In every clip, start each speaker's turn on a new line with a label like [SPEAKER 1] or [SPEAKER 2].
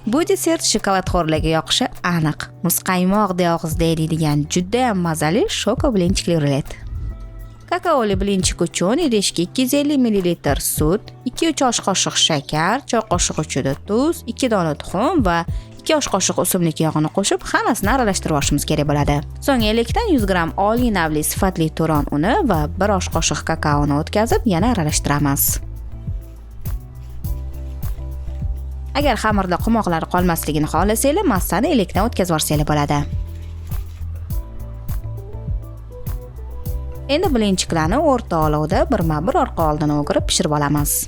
[SPEAKER 1] Bu desert shokoladxo'rlarga yoqishi aniq. Muzqaymoqdek og'izda eriydigan juda ham mazali shoko blinchikli rulet. Kakaoli blinchik uchun idishga 250 ml sut, 2-3 osh qoshiq shakar, choy qoshiq uchida tuz, 2 dona tuxum va 2 osh qoshiq o'simlik yog'ini qo'shib hammasini aralashtirib olishimiz kerak bo'ladi. So'ng elakdan 100 g oliy navli sifatli turon uni va 1 osh qoshiq kakaoni o'tkazib, yana aralashtiramiz. Agar xamirda qumoqlar qolmasligini xohlasanglar, massani elakdan o'tkazib yuborsanglar bo'ladi. Endi blinchiklarni o'rta olovda birma-bir orqa oldin o'girib pishirib olamiz.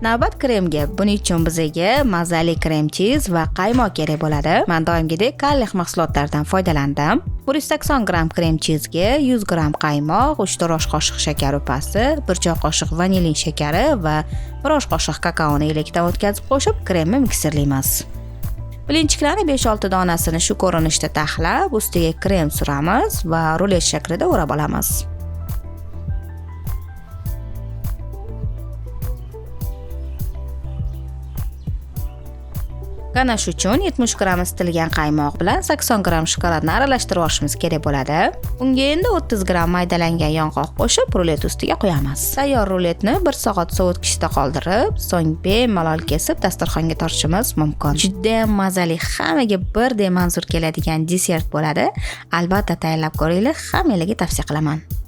[SPEAKER 1] Navbat kremga. Buning uchun bizga mazali krem chiz va qaymoq kerak bo'ladi. Men doimgidek Kallex mahsulotlaridan foydalandim. 180 g krem chizga 100 g qaymoq, 3-4 osh qoshiq shakar upasi, 1 choy qoshiq vanilin shakari va 1 osh qoshiq kakaoni elakdan o'tkazib qo'shib kremni mikserlaymiz. Blinchiklarni 5-6 donasini shu ko'rinishda taxlab, ustiga krem suramiz va rulet shaklida o'rab olamiz. Ganash uchun 70 g isitilgan qaymoq bilan 80 g shokoladni aralashtirib olishimiz kerak bo'ladi. Unga endi 30 g maydalangan yong'oq qo'shib rulet ustiga qo'yamiz. Tayyor ruletni 1 soat sovutgichda qoldirib, so'ng bemalol kesib dasturxonga tortishimiz mumkin. Juda ham mazali, hammaga birdek manzur keladigan desert bo'ladi. Albatta tayyorlab ko'ringlar, hammalarga tavsiya qilaman.